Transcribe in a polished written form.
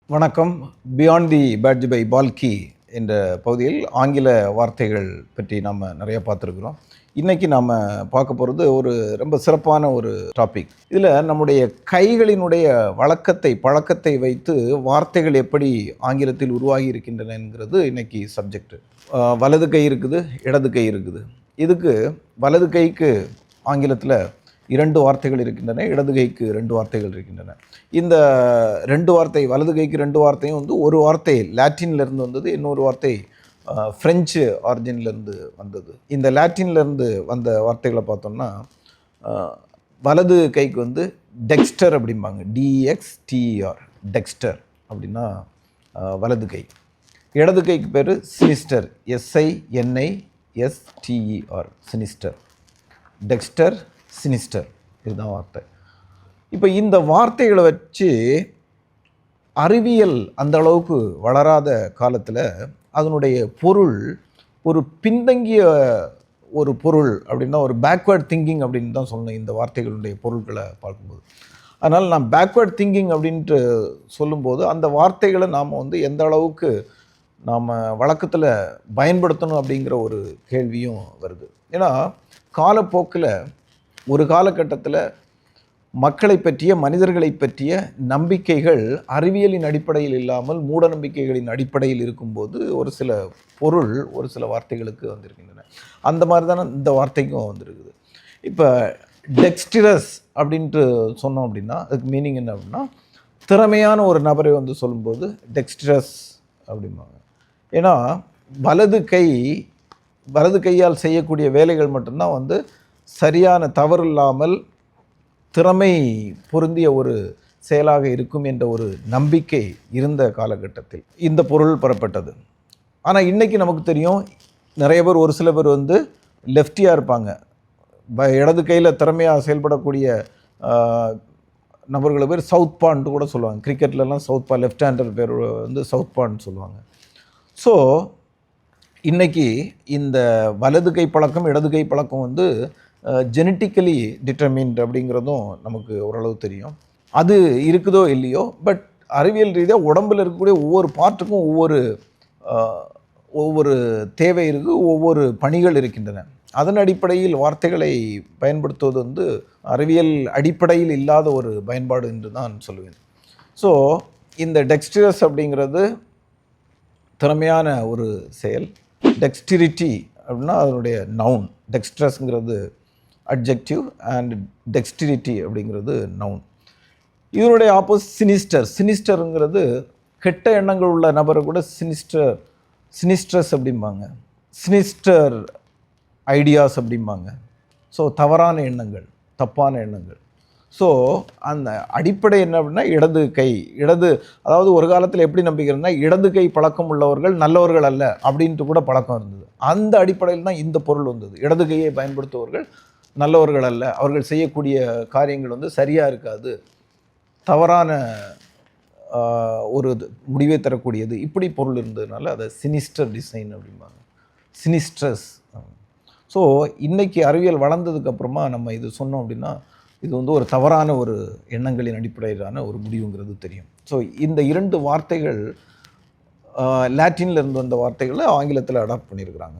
வணக்கம். Beyond the badge by பால்கி என்ற பகுதியில் ஆங்கில வார்த்தைகள் பற்றி நாம் நிறைய பார்த்துருக்குறோம். இன்றைக்கி நாம் பார்க்க போகிறது ஒரு ரொம்ப சிறப்பான ஒரு டாபிக். இதில் நம்முடைய கைகளினுடைய பழக்கத்தை வைத்து வார்த்தைகள் எப்படி ஆங்கிலத்தில் உருவாகி இருக்கின்றன என்கிறது இன்றைக்கி சப்ஜெக்ட். வலது கை இருக்குது, இடது கை இருக்குது. இதுக்கு வலது கைக்கு ஆங்கிலத்தில் 2 வார்த்தைகள் இருக்கின்றன, இடது கைக்கு 2 வார்த்தைகள் இருக்கின்றன. இந்த 2 வார்த்தை, வலது கைக்கு 2 வார்த்தையும் ஒரு வார்த்தை லாட்டின்லேருந்து வந்தது, இன்னொரு வார்த்தை ஃப்ரெஞ்சு ஆரிஜின்லேருந்து வந்தது. இந்த லாட்டின்லேருந்து வந்த வார்த்தைகளை பார்த்தோம்னா, வலது கைக்கு டெக்ஸ்டர் அப்படிம்பாங்க, டிஎக்ஸ்டிஆர், டெக்ஸ்டர் அப்படின்னா வலது கை. இடது கைக்கு பேர் sinister, SINISTER, sinister. Dexter, sinister, இதுதான் வார்த்தை. இப்போ இந்த வார்த்தைகளை வச்சு அறிவியல் அந்த அளவுக்கு வளராத காலத்தில் அதனுடைய பொருள் ஒரு பின்தங்கிய ஒரு பொருள் அப்படின்னா ஒரு பேக்வேர்ட் திங்கிங் அப்படின்னு தான் சொல்லணும் இந்த வார்த்தைகளுடைய பொருட்களை பார்க்கும்போது. அதனால் நான் பேக்வேர்ட் திங்கிங் அப்படின்ட்டு சொல்லும்போது அந்த வார்த்தைகளை நாம் எந்த அளவுக்கு நாம் வழக்கத்தில் பயன்படுத்தணும் அப்படிங்கிற ஒரு கேள்வியும் வருது. ஏன்னா காலப்போக்கில் ஒரு காலகட்டத்தில் மக்களை பற்றிய, மனிதர்களை பற்றிய நம்பிக்கைகள் அறிவியலின் அடிப்படையில் இல்லாமல் மூட நம்பிக்கைகளின் அடிப்படையில் இருக்கும்போது ஒரு சில பொருள் ஒரு சில வார்த்தைகளுக்கு வந்திருக்கின்றன. அந்த மாதிரி தானே இந்த வார்த்தைக்கும் வந்திருக்குது. இப்போ டெக்ஸ்டிரஸ் அப்படின்ட்டு சொன்னோம் அப்படின்னா அதுக்கு மீனிங் என்ன அப்படின்னா, திறமையான ஒரு நபரை சொல்லும்போது டெக்ஸ்டிரஸ் அப்படிம்பாங்க. ஏன்னா வலது கையால் செய்யக்கூடிய வேலைகள் மட்டும்தான் சரியான தவறு இல்லாமல் திறமை பொருந்திய ஒரு செயலாக இருக்கும் என்ற ஒரு நம்பிக்கை இருந்த காலகட்டத்தில் இந்த பொருள் பெறப்பட்டது. ஆனால் இன்றைக்கி நமக்கு தெரியும், நிறைய பேர், ஒரு சில பேர் லெஃப்டியாக இருப்பாங்க. இடது கையில் திறமையாக செயல்படக்கூடிய நபர்கள் பேர் சவுத் பான்ட்டு கூட சொல்லுவாங்க. கிரிக்கெட்லலாம் சவுத் பா, லெஃப்ட் ஹேண்டர் பேர் சவுத் பான்னு சொல்லுவாங்க. ஸோ இன்றைக்கி இந்த வலது கை பழக்கம், இடது கை பழக்கம் ஜெனட்டிக்கலி டிட்டர்மின்ட் அப்படிங்கிறதும் நமக்கு ஓரளவு தெரியும். அது இருக்குதோ இல்லையோ, பட் அறிவியல் ரீதியாக உடம்பில் இருக்கக்கூடிய ஒவ்வொரு பார்ட்டுக்கும் ஒவ்வொரு தேவை இருக்குது, ஒவ்வொரு பணிகள் இருக்கின்றன. அதன் அடிப்படையில் வார்த்தைகளை பயன்படுத்துவது அறிவியல் அடிப்படையில் இல்லாத ஒரு பயன்பாடு என்று தான் சொல்லுவேன். ஸோ இந்த டெக்ஸ்டிரஸ் அப்படிங்கிறது திறமையான ஒரு செயல். டெக்ஸ்டிரிட்டி அப்படின்னா அதனுடைய நவுன். டெக்ஸ்ட்ரஸ்ங்கிறது அட்ஜெக்டிவ் அண்ட் டெக்ஸ்டிரிட்டி அப்படிங்கிறது நவுன். இதனுடைய ஆப்போசிட் சினிஸ்டர். சினிஸ்டருங்கிறது கெட்ட எண்ணங்கள் உள்ள நபரை கூட சினிஸ்ட்ரஸ் அப்படிம்பாங்க. சினிஸ்டர் ஐடியாஸ் அப்படிம்பாங்க. ஸோ தவறான எண்ணங்கள், தப்பான எண்ணங்கள். ஸோ அந்த அடிப்படை என்ன அப்படின்னா அதாவது ஒரு காலத்தில் எப்படி நம்பிக்கிறதுனா, இடது கை பழக்கம் உள்ளவர்கள் நல்லவர்கள் அல்ல அப்படின்ட்டு கூட பழக்கம் இருந்தது. அந்த அடிப்படையில் தான் இந்த பொருள் வந்தது. இடது கையை பயன்படுத்துபவர்கள் நல்லவர்கள் அல்ல, அவர்கள் செய்யக்கூடிய காரியங்கள் சரியாக இருக்காது, தவறான ஒரு முடிவை தரக்கூடியது, இப்படி பொருள் இருந்ததுனால அதை சினிஸ்டர் டிசைன் அப்படிம்பாங்க, சினிஸ்ட்ரஸ். ஸோ இன்றைக்கி அறிவியல் வளர்ந்ததுக்கப்புறமா நம்ம இது சொன்னோம் அப்படின்னா இது ஒரு தவறான ஒரு எண்ணங்களின் அடிப்படையிலான ஒரு முடிவுங்கிறது தெரியும். ஸோ இந்த 2 வார்த்தைகள் லாட்டின்லேருந்து வந்த வார்த்தைகளை ஆங்கிலத்தில் அடாப்ட் பண்ணியிருக்கிறாங்க.